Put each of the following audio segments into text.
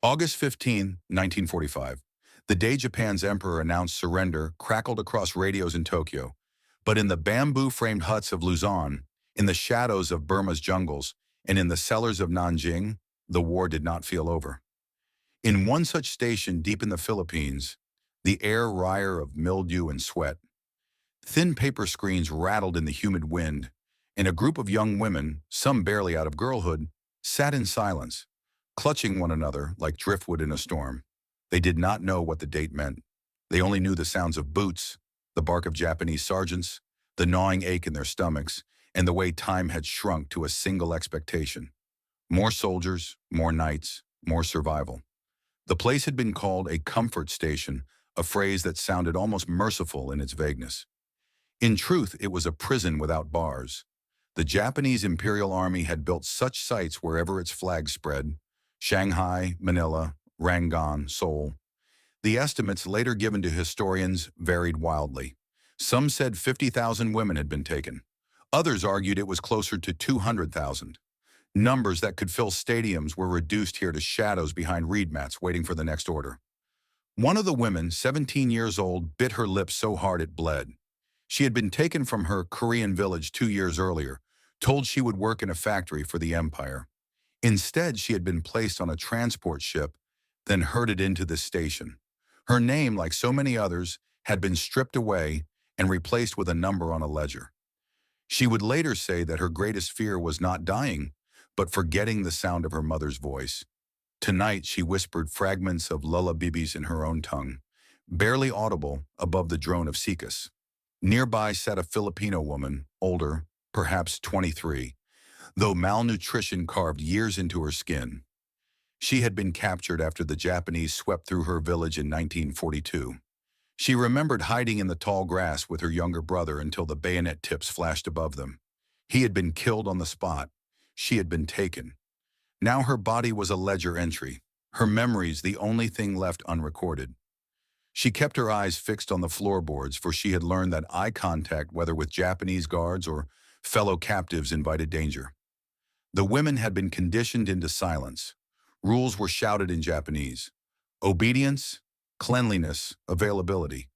August 15, 1945. The day Japan's emperor announced surrender crackled across radios in Tokyo. But in the bamboo-framed huts of Luzon, in the shadows of Burma's jungles, and in the cellars of Nanjing, the war did not feel over. In one such station deep in the Philippines, the air wire of mildew and sweat, thin paper screens rattled in the humid wind, and a group of young women, some barely out of girlhood, sat in silence, clutching one another like driftwood in a storm. They did not know what the date meant. They only knew the sounds of boots, the bark of Japanese sergeants, the gnawing ache in their stomachs, and the way time had shrunk to a single expectation. More soldiers, more nights, more survival. The place had been called a comfort station, a phrase that sounded almost merciful in its vagueness. In truth, it was a prison without bars. The Japanese Imperial Army had built such sites wherever its flag spread: Shanghai, Manila, Rangoon, Seoul. The estimates later given to historians varied wildly. Some said 50,000 women had been taken. Others argued it was closer to 200,000. Numbers that could fill stadiums were reduced here to shadows behind reed mats waiting for the next order. One of the women, 17 years old, bit her lip so hard it bled. She had been taken from her Korean village 2 years earlier, told she would work in a factory for the empire. Instead, she had been placed on a transport ship, then herded into this station. Her name, like so many others, had been stripped away and replaced with a number on a ledger. She would later say that her greatest fear was not dying, but forgetting the sound of her mother's voice. Tonight, she whispered fragments of lullabibis in her own tongue, barely audible above the drone of cicadas. Nearby sat a Filipino woman, older, perhaps 23, though malnutrition carved years into her skin. She had been captured after the Japanese swept through her village in 1942. She remembered hiding in the tall grass with her younger brother until the bayonet tips flashed above them. He had been killed on the spot. She had been taken. Now her body was a ledger entry, her memories the only thing left unrecorded. She kept her eyes fixed on the floorboards, for she had learned that eye contact, whether with Japanese guards or fellow captives, invited danger. The women had been conditioned into silence. Rules were shouted in Japanese: obedience, cleanliness, availability.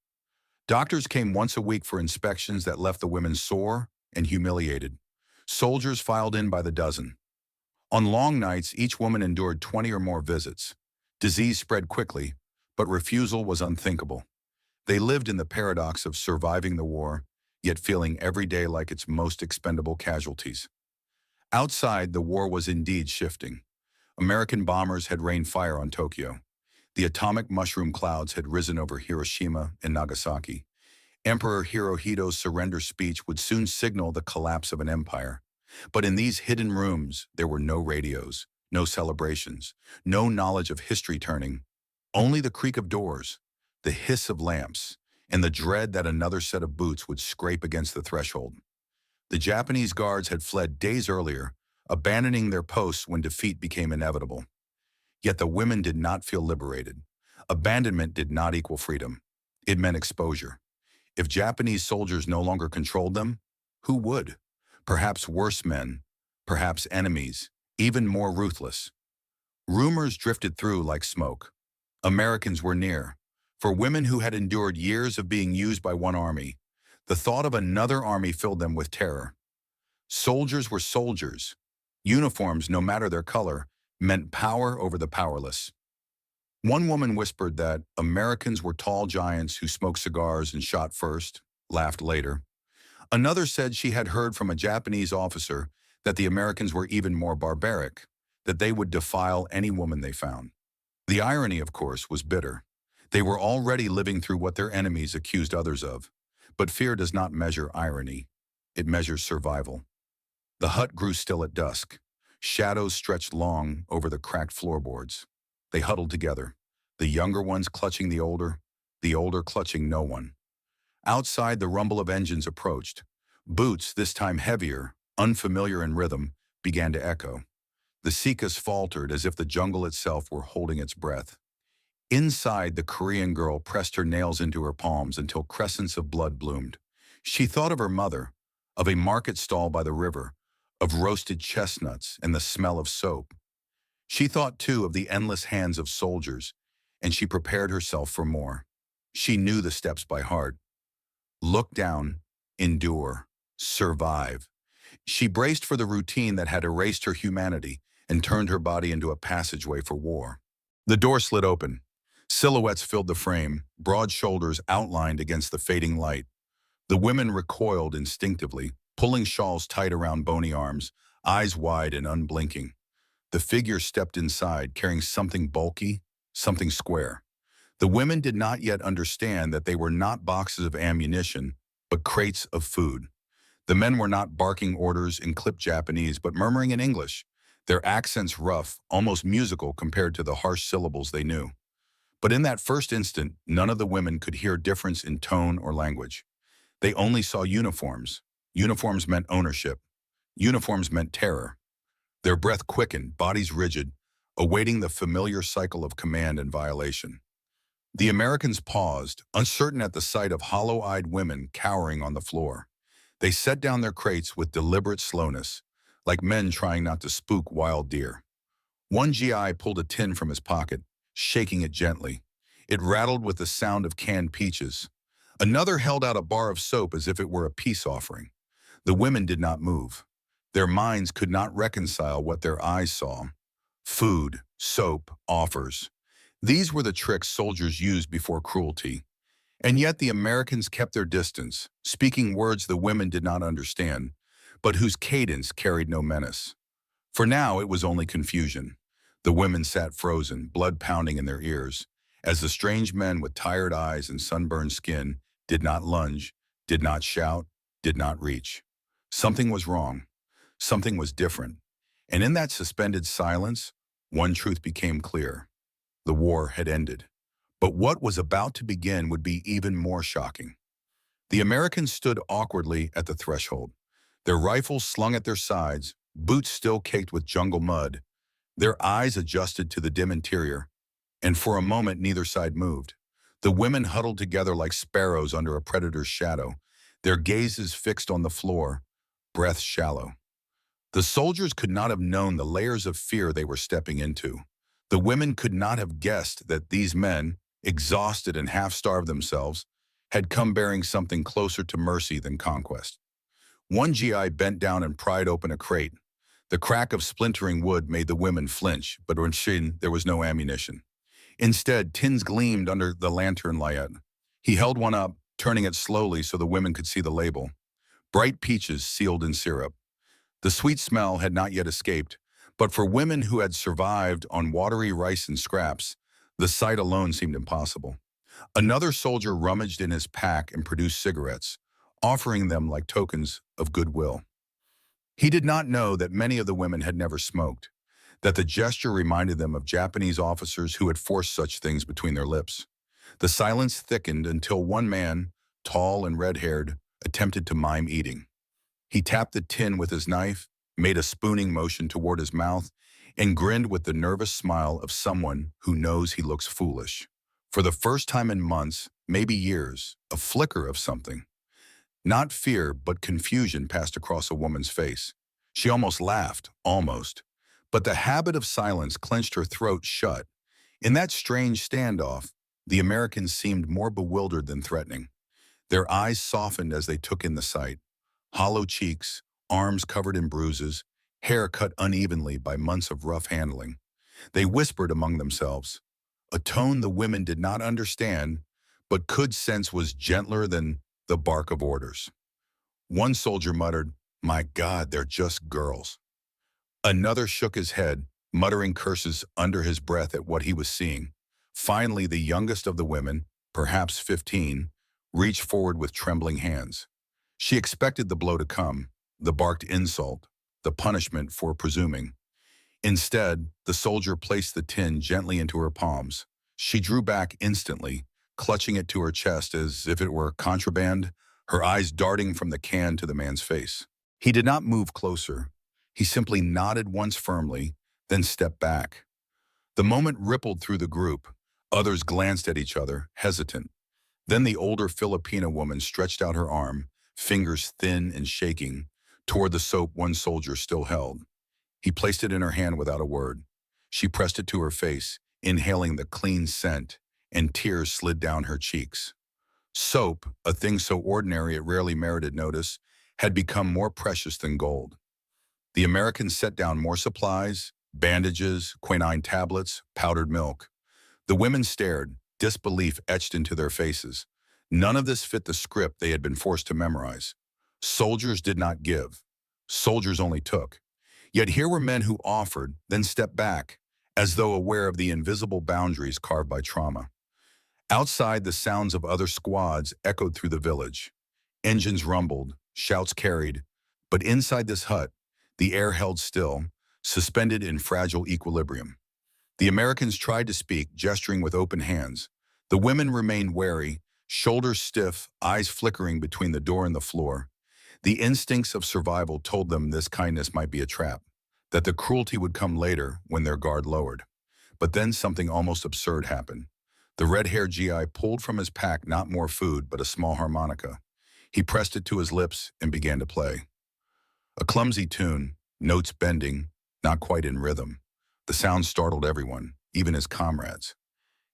Doctors came once a week for inspections that left the women sore and humiliated. Soldiers filed in by the dozen. On long nights, each woman endured 20 or more visits. Disease spread quickly, but refusal was unthinkable. They lived in the paradox of surviving the war, yet feeling every day like its most expendable casualties. Outside, the war was indeed shifting. American bombers had rained fire on Tokyo. The atomic mushroom clouds had risen over Hiroshima and Nagasaki. Emperor Hirohito's surrender speech would soon signal the collapse of an empire. But in these hidden rooms, there were no radios, no celebrations, no knowledge of history turning, only the creak of doors, the hiss of lamps, and the dread that another set of boots would scrape against the threshold. The Japanese guards had fled days earlier, abandoning their posts when defeat became inevitable. Yet the women did not feel liberated. Abandonment did not equal freedom. It meant exposure. If Japanese soldiers no longer controlled them, who would? Perhaps worse men, perhaps enemies, even more ruthless. Rumors drifted through like smoke. Americans were near. For women who had endured years of being used by one army, the thought of another army filled them with terror. Soldiers were soldiers. Uniforms, no matter their color, meant power over the powerless. One woman whispered that Americans were tall giants who smoked cigars and shot first, laughed later. Another said she had heard from a Japanese officer that the Americans were even more barbaric, that they would defile any woman they found. The irony, of course, was bitter. They were already living through what their enemies accused others of. But fear does not measure irony. It measures survival. The hut grew still at dusk. Shadows stretched long over the cracked floorboards. They huddled together, the younger ones clutching the older clutching no one. Outside, the rumble of engines approached. Boots, this time heavier, unfamiliar in rhythm, began to echo. The cicadas faltered as if the jungle itself were holding its breath. Inside, the Korean girl pressed her nails into her palms until crescents of blood bloomed. She thought of her mother, of a market stall by the river, of roasted chestnuts and the smell of soap. She thought, too, of the endless hands of soldiers, and she prepared herself for more. She knew the steps by heart. Look down, endure, survive. She braced for the routine that had erased her humanity and turned her body into a passageway for war. The door slid open. Silhouettes filled the frame, broad shoulders outlined against the fading light. The women recoiled instinctively, pulling shawls tight around bony arms, eyes wide and unblinking. The figure stepped inside, carrying something bulky, something square. The women did not yet understand that they were not boxes of ammunition, but crates of food. The men were not barking orders in clipped Japanese, but murmuring in English, their accents rough, almost musical compared to the harsh syllables they knew. But in that first instant, none of the women could hear difference in tone or language. They only saw uniforms. Uniforms meant ownership. Uniforms meant terror. Their breath quickened, bodies rigid, awaiting the familiar cycle of command and violation. The Americans paused, uncertain at the sight of hollow-eyed women cowering on the floor. They set down their crates with deliberate slowness, like men trying not to spook wild deer. One GI pulled a tin from his pocket, shaking it gently. It rattled with the sound of canned peaches. Another held out a bar of soap as if it were a peace offering. The women did not move. Their minds could not reconcile what their eyes saw. Food, soap, offers. These were the tricks soldiers used before cruelty. And yet the Americans kept their distance, speaking words the women did not understand, but whose cadence carried no menace. For now it was only confusion. The women sat frozen, blood pounding in their ears, as the strange men with tired eyes and sunburned skin did not lunge, did not shout, did not reach. Something was wrong. Something was different. And in that suspended silence, one truth became clear. The war had ended. But what was about to begin would be even more shocking. The Americans stood awkwardly at the threshold, their rifles slung at their sides, boots still caked with jungle mud, their eyes adjusted to the dim interior, and for a moment neither side moved. The women huddled together like sparrows under a predator's shadow, their gazes fixed on the floor, breath shallow. The soldiers could not have known the layers of fear they were stepping into. The women could not have guessed that these men, exhausted and half-starved themselves, had come bearing something closer to mercy than conquest. One GI bent down and pried open a crate. The crack of splintering wood made the women flinch, but within there was no ammunition. Instead, tins gleamed under the lantern light. He held one up, turning it slowly so the women could see the label. Bright peaches sealed in syrup. The sweet smell had not yet escaped, but for women who had survived on watery rice and scraps, the sight alone seemed impossible. Another soldier rummaged in his pack and produced cigarettes, offering them like tokens of goodwill. He did not know that many of the women had never smoked, that the gesture reminded them of Japanese officers who had forced such things between their lips. The silence thickened until one man, tall and red-haired, attempted to mime eating. He tapped the tin with his knife, made a spooning motion toward his mouth, and grinned with the nervous smile of someone who knows he looks foolish. For the first time in months, maybe years, a flicker of something. Not fear, but confusion passed across a woman's face. She almost laughed, almost. But the habit of silence clenched her throat shut. In that strange standoff, the Americans seemed more bewildered than threatening. Their eyes softened as they took in the sight. Hollow cheeks, arms covered in bruises, hair cut unevenly by months of rough handling. They whispered among themselves, a tone the women did not understand, but could sense was gentler than the bark of orders. One soldier muttered, "My God, they're just girls." Another shook his head, muttering curses under his breath at what he was seeing. Finally, the youngest of the women, perhaps 15, reached forward with trembling hands. She expected the blow to come, the barked insult, the punishment for presuming. Instead, the soldier placed the tin gently into her palms. She drew back instantly, clutching it to her chest as if it were contraband, her eyes darting from the can to the man's face. He did not move closer. He simply nodded once firmly, then stepped back. The moment rippled through the group. Others glanced at each other, hesitant. Then the older Filipino woman stretched out her arm, fingers thin and shaking, toward the soap one soldier still held. He placed it in her hand without a word. She pressed it to her face, inhaling the clean scent, and tears slid down her cheeks. Soap, a thing so ordinary it rarely merited notice, had become more precious than gold. The Americans set down more supplies, bandages, quinine tablets, powdered milk. The women stared, disbelief etched into their faces. None of this fit the script they had been forced to memorize. Soldiers did not give. Soldiers only took. Yet here were men who offered, then stepped back, as though aware of the invisible boundaries carved by trauma. Outside, the sounds of other squads echoed through the village. Engines rumbled, shouts carried, but inside this hut, the air held still, suspended in fragile equilibrium. The Americans tried to speak, gesturing with open hands. The women remained wary, shoulders stiff, eyes flickering between the door and the floor. The instincts of survival told them this kindness might be a trap, that the cruelty would come later when their guard lowered. But then something almost absurd happened. The red-haired GI pulled from his pack not more food, but a small harmonica. He pressed it to his lips and began to play. A clumsy tune, notes bending, not quite in rhythm. The sound startled everyone, even his comrades.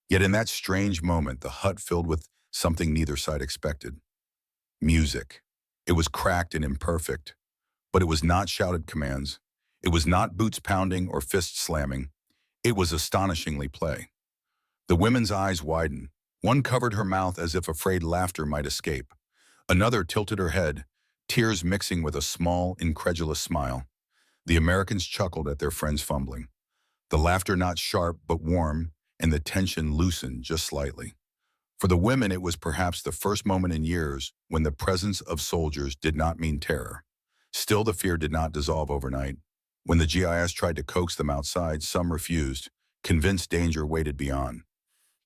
Yet in that strange moment, the hut filled with something neither side expected. Music. It was cracked and imperfect, but it was not shouted commands. It was not boots pounding or fists slamming. It was astonishingly play. The women's eyes widened. One covered her mouth as if afraid laughter might escape. Another tilted her head, tears mixing with a small, incredulous smile. The Americans chuckled at their friends' fumbling. The laughter not sharp but warm, and the tension loosened just slightly. For the women, it was perhaps the first moment in years when the presence of soldiers did not mean terror. Still, the fear did not dissolve overnight. When the GIS tried to coax them outside, some refused, convinced danger waited beyond.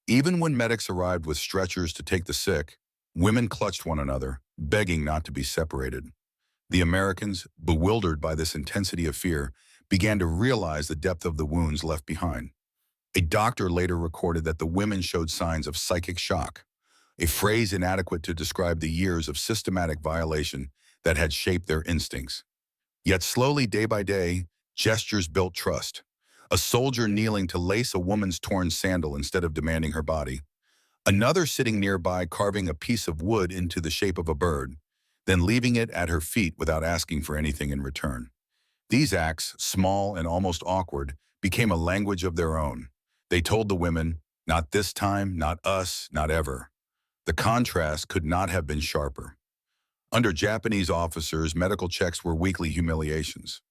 Even when medics arrived with stretchers to take the sick, women clutched one another, begging not to be separated. The Americans, bewildered by this intensity of fear, began to realize the depth of the wounds left behind. A doctor later recorded that the women showed signs of psychic shock, a phrase inadequate to describe the years of systematic violation that had shaped their instincts. Yet slowly, day by day, gestures built trust. A soldier kneeling to lace a woman's torn sandal instead of demanding her body. Another sitting nearby carving a piece of wood into the shape of a bird, then leaving it at her feet without asking for anything in return. These acts, small and almost awkward, became a language of their own. They told the women, not this time, not us, not ever. The contrast could not have been sharper. Under Japanese officers, medical checks were weekly humiliations.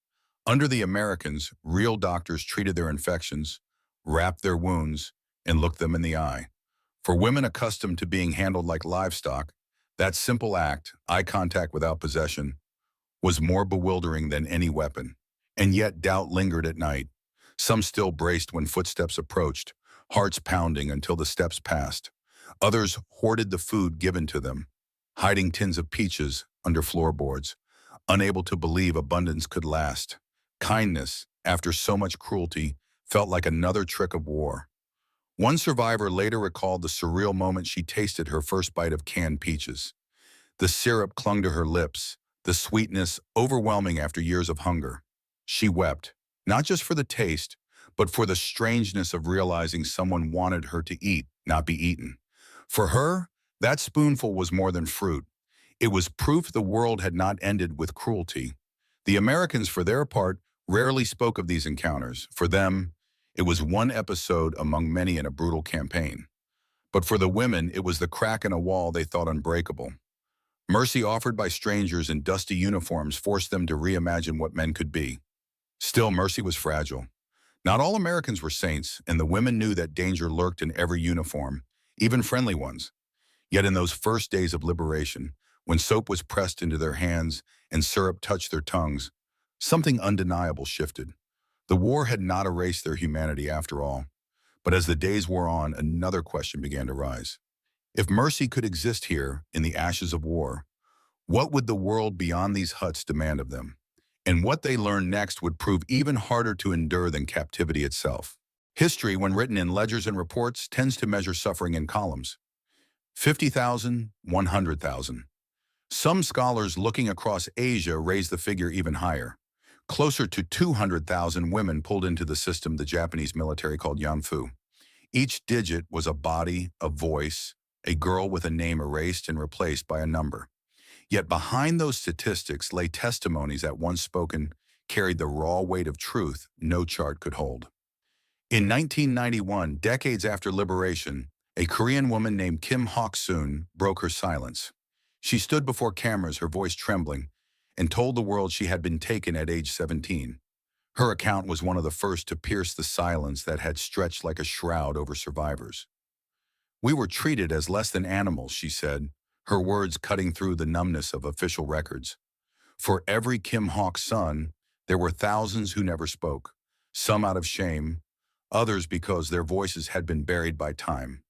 Under the Americans, real doctors treated their infections, wrapped their wounds, and looked them in the eye. For women accustomed to being handled like livestock, that simple act, eye contact without possession, was more bewildering than any weapon. And yet doubt lingered at night. Some still braced when footsteps approached, hearts pounding until the steps passed. Others hoarded the food given to them, hiding tins of peaches under floorboards, unable to believe abundance could last. Kindness, after so much cruelty, felt like another trick of war. One survivor later recalled the surreal moment she tasted her first bite of canned peaches. The syrup clung to her lips, the sweetness overwhelming after years of hunger. She wept, not just for the taste, but for the strangeness of realizing someone wanted her to eat, not be eaten. For her, that spoonful was more than fruit. It was proof the world had not ended with cruelty. The Americans, for their part, rarely spoke of these encounters. For them, it was one episode among many in a brutal campaign. But for the women, it was the crack in a wall they thought unbreakable. Mercy offered by strangers in dusty uniforms forced them to reimagine what men could be. Still, mercy was fragile. Not all Americans were saints, and the women knew that danger lurked in every uniform, even friendly ones. Yet in those first days of liberation, when soap was pressed into their hands and syrup touched their tongues, something undeniable shifted. The war had not erased their humanity after all. But as the days wore on, another question began to rise. If mercy could exist here, in the ashes of war, what would the world beyond these huts demand of them? And what they learned next would prove even harder to endure than captivity itself. History, when written in ledgers and reports, tends to measure suffering in columns. 50,000, 100,000. Some scholars looking across Asia raise the figure even higher. Closer to 200,000 women pulled into the system the Japanese military called Yanfu. Each digit was a body, a voice, a girl with a name erased and replaced by a number. Yet behind those statistics lay testimonies that once spoken carried the raw weight of truth no chart could hold. In 1991, decades after liberation, a Korean woman named Kim Hok-soon broke her silence. She stood before cameras, her voice trembling, and told the world she had been taken at age 17. Her account was one of the first to pierce the silence that had stretched like a shroud over survivors. "We were treated as less than animals," she said, her words cutting through the numbness of official records. For every Kim Hawk's son, there were thousands who never spoke, some out of shame, others because their voices had been buried by time.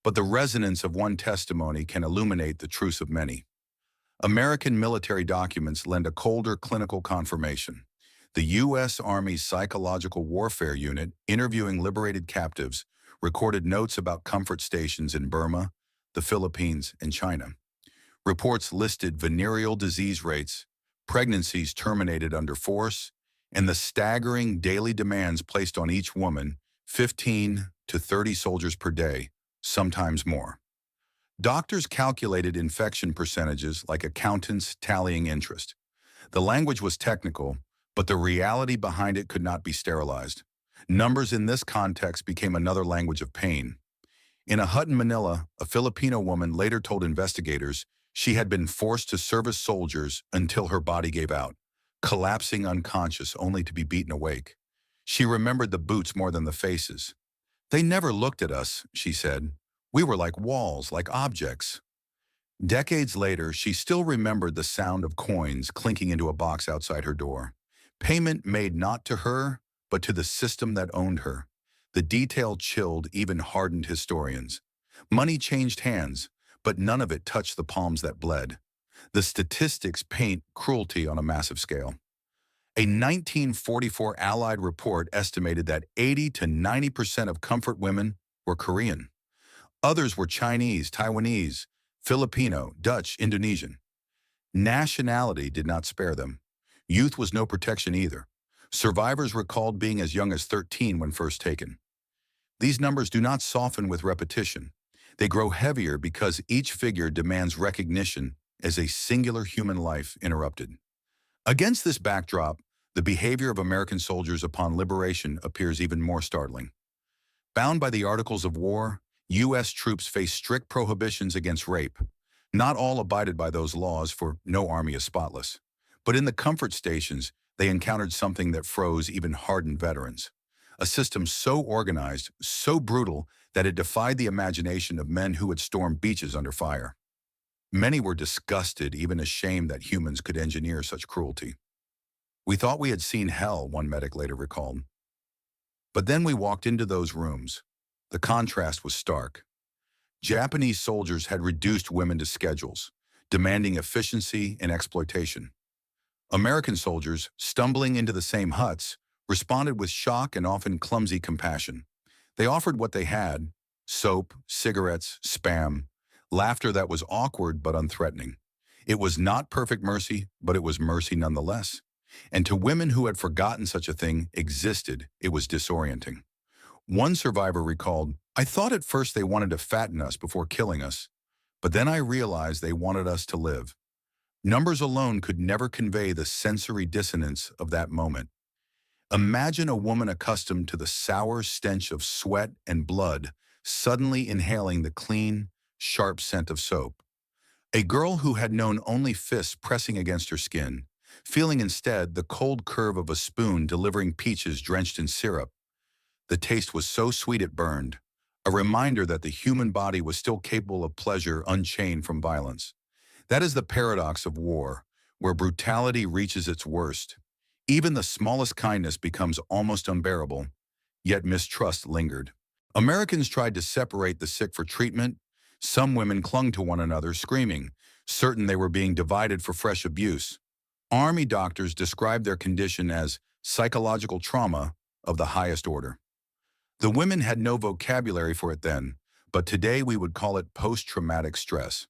But the resonance of one testimony can illuminate the truths of many. American military documents lend a colder clinical confirmation. The U.S. Army's Psychological Warfare Unit, interviewing liberated captives, recorded notes about comfort stations in Burma, the Philippines, and China. Reports listed venereal disease rates, pregnancies terminated under force, and the staggering daily demands placed on each woman, 15 to 30 soldiers per day, sometimes more. Doctors calculated infection percentages like accountants tallying interest. The language was technical, but the reality behind it could not be sterilized. Numbers in this context became another language of pain. In a hut in Manila, a Filipino woman later told investigators she had been forced to service soldiers until her body gave out, collapsing unconscious only to be beaten awake. She remembered the boots more than the faces. "They never looked at us," she said. "We were like walls, like objects." Decades later, she still remembered the sound of coins clinking into a box outside her door. Payment made not to her, but to the system that owned her. The detail chilled even hardened historians. Money changed hands, but none of it touched the palms that bled. The statistics paint cruelty on a massive scale. A 1944 Allied report estimated that 80 to 90% of comfort women were Korean. Others were Chinese, Taiwanese, Filipino, Dutch, Indonesian. Nationality did not spare them. Youth was no protection either. Survivors recalled being as young as 13 when first taken. These numbers do not soften with repetition. They grow heavier because each figure demands recognition as a singular human life interrupted. Against this backdrop, the behavior of American soldiers upon liberation appears even more startling. Bound by the Articles of War, U.S. troops face strict prohibitions against rape. Not all abided by those laws, for no army is spotless. But in the comfort stations, they encountered something that froze even hardened veterans. A system so organized, so brutal, that it defied the imagination of men who had stormed beaches under fire. Many were disgusted, even ashamed that humans could engineer such cruelty. "We thought we had seen hell," one medic later recalled. But then we walked into those rooms. The contrast was stark. Japanese soldiers had reduced women to schedules, demanding efficiency and exploitation. American soldiers, stumbling into the same huts, responded with shock and often clumsy compassion. They offered what they had: soap, cigarettes, spam, laughter that was awkward but unthreatening. It was not perfect mercy, but it was mercy nonetheless. And to women who had forgotten such a thing existed, it was disorienting. One survivor recalled, "I thought at first they wanted to fatten us before killing us, but then I realized they wanted us to live." Numbers alone could never convey the sensory dissonance of that moment. Imagine a woman accustomed to the sour stench of sweat and blood suddenly inhaling the clean, sharp scent of soap. A girl who had known only fists pressing against her skin, feeling instead the cold curve of a spoon delivering peaches drenched in syrup. The taste was so sweet it burned, a reminder that the human body was still capable of pleasure unchained from violence. That is the paradox of war, where brutality reaches its worst. Even the smallest kindness becomes almost unbearable, yet mistrust lingered. Americans tried to separate the sick for treatment. Some women clung to one another, screaming, certain they were being divided for fresh abuse. Army doctors described their condition as psychological trauma of the highest order. The women had no vocabulary for it then, but today we would call it post-traumatic stress.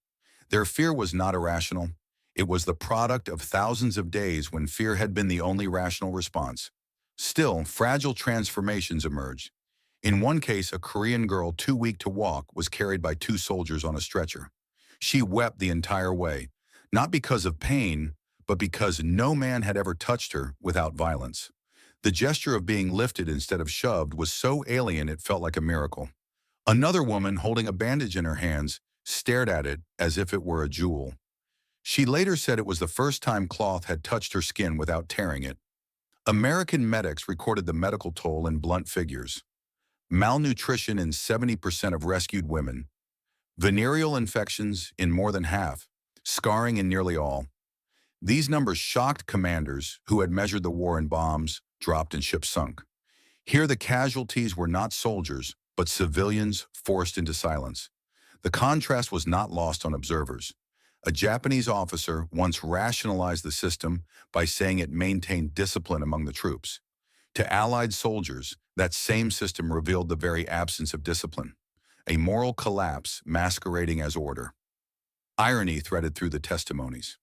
Their fear was not irrational. It was the product of thousands of days when fear had been the only rational response. Still, fragile transformations emerged. In one case, a Korean girl too weak to walk was carried by two soldiers on a stretcher. She wept the entire way, not because of pain, but because no man had ever touched her without violence. The gesture of being lifted instead of shoved was so alien it felt like a miracle. Another woman, holding a bandage in her hands, stared at it as if it were a jewel. She later said it was the first time cloth had touched her skin without tearing it. American medics recorded the medical toll in blunt figures. Malnutrition in 70% of rescued women, venereal infections in more than half, scarring in nearly all. These numbers shocked commanders who had measured the war in bombs dropped and ships sunk. Here the casualties were not soldiers, but civilians forced into silence. The contrast was not lost on observers. A Japanese officer once rationalized the system by saying it maintained discipline among the troops. To Allied soldiers, that same system revealed the very absence of discipline, a moral collapse masquerading as order. Irony threaded through the testimonies.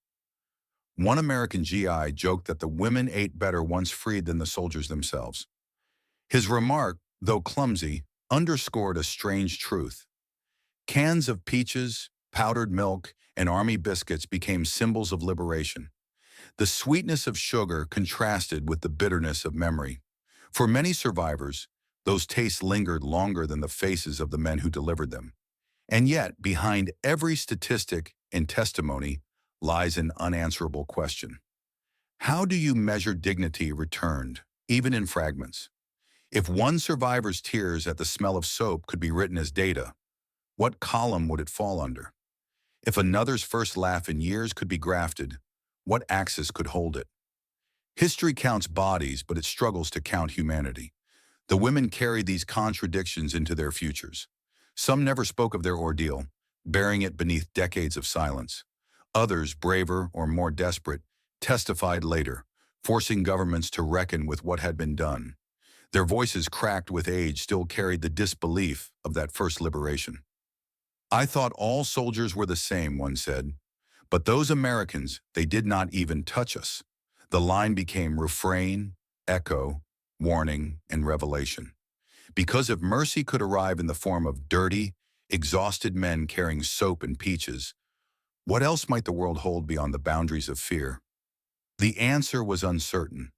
One American GI joked that the women ate better once freed than the soldiers themselves. His remark, though clumsy, underscored a strange truth. Cans of peaches, powdered milk, and army biscuits became symbols of liberation. The sweetness of sugar contrasted with the bitterness of memory. For many survivors, those tastes lingered longer than the faces of the men who delivered them. And yet, behind every statistic and testimony lies an unanswerable question. How do you measure dignity returned, even in fragments? If one survivor's tears at the smell of soap could be written as data, what column would it fall under? If another's first laugh in years could be grafted, what axis could hold it? History counts bodies, but it struggles to count humanity. The women carried these contradictions into their futures. Some never spoke of their ordeal, bearing it beneath decades of silence. Others, braver or more desperate, testified later, forcing governments to reckon with what had been done. Their voices, cracked with age, still carried the disbelief of that first liberation. "I thought all soldiers were the same," one said. "But those Americans, they did not even touch us." The line became refrain, echo, warning, and revelation. Because if mercy could arrive in the form of dirty, exhausted men carrying soap and peaches, what else might the world hold beyond the boundaries of fear? The answer was uncertain,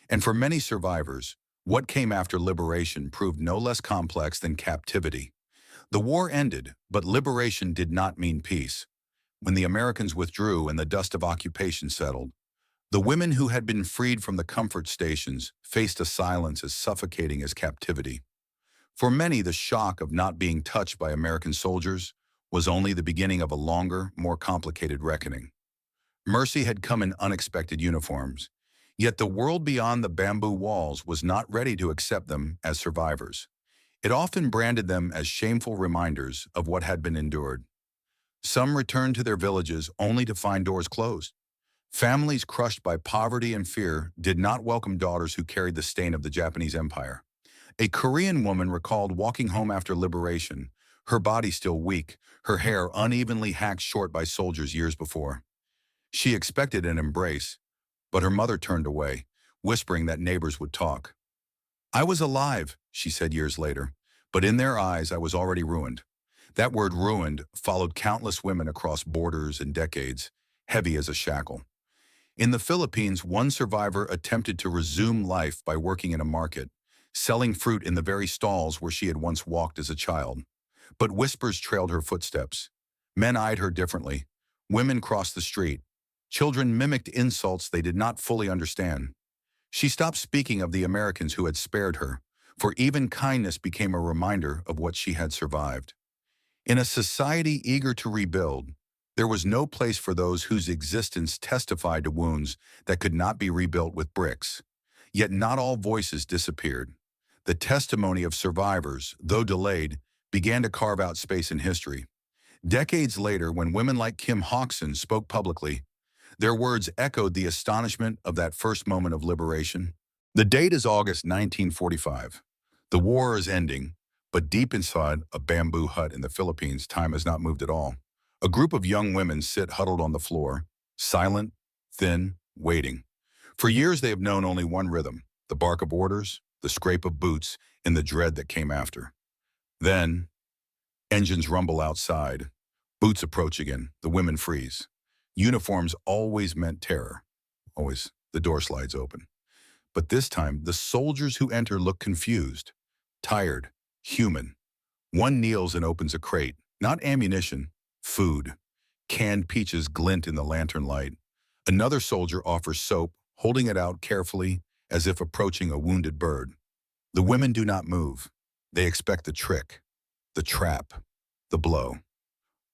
and for many survivors, what came after liberation proved no less complex than captivity. The war ended, but liberation did not mean peace. When the Americans withdrew and the dust of occupation settled, the women who had been freed from the comfort stations faced a silence as suffocating as captivity. For many, the shock of not being touched by American soldiers was only the beginning of a longer, more complicated reckoning. Mercy had come in unexpected uniforms, yet the world beyond the bamboo walls was not ready to accept them as survivors. It often branded them as shameful reminders of what had been endured. Some returned to their villages only to find doors closed. Families crushed by poverty and fear did not welcome daughters who carried the stain of the Japanese Empire. A Korean woman recalled walking home after liberation, her body still weak, her hair unevenly hacked short by soldiers years before. She expected an embrace, but her mother turned away, whispering that neighbors would talk. "I was alive," she said years later, "but in their eyes I was already ruined." That word ruined followed countless women across borders and decades, heavy as a shackle. In the Philippines, one survivor attempted to resume life by working in a market, selling fruit in the very stalls where she had once walked as a child. But whispers trailed her footsteps. Men eyed her differently. Women crossed the street. Children mimicked insults they did not fully understand. She stopped speaking of the Americans who had spared her, for even kindness became a reminder of what she had survived. In a society eager to rebuild, there was no place for those whose existence testified to wounds that could not be rebuilt with bricks. Yet not all voices disappeared. The testimony of survivors, though delayed, began to carve out space in history. Decades later, when women like Kim Hawkson spoke publicly, their words echoed the astonishment of that first moment of liberation. The date is August 1945. The war is ending, but deep inside a bamboo hut in the Philippines, time has not moved at all. A group of young women sit huddled on the floor, Silent, thin, waiting. For years they have known only one rhythm, the bark of orders, the scrape of boots, and the dread that came after. Then, engines rumble outside. Boots approach again. The women freeze. Uniforms always meant terror. Always. The door slides open. But this time, the soldiers who enter look confused, tired, human. One kneels and opens a crate. Not ammunition, food. Canned peaches glint in the lantern light. Another soldier offers soap, holding it out carefully as if approaching a wounded bird. The women do not move. They expect the trick, the trap, the blow.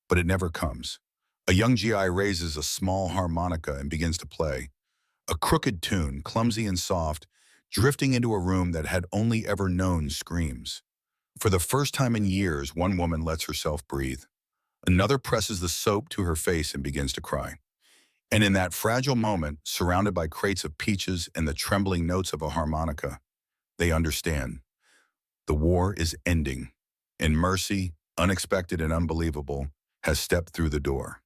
But it never comes. A young GI raises a small harmonica and begins to play. A crooked tune, clumsy and soft, drifting into a room that had only ever known screams. For the first time in years, one woman lets herself breathe. Another presses the soap to her face and begins to cry. And in that fragile moment, surrounded by crates of peaches and the trembling notes of a harmonica, they understand. The war is ending, and mercy, unexpected and unbelievable, has stepped through the door.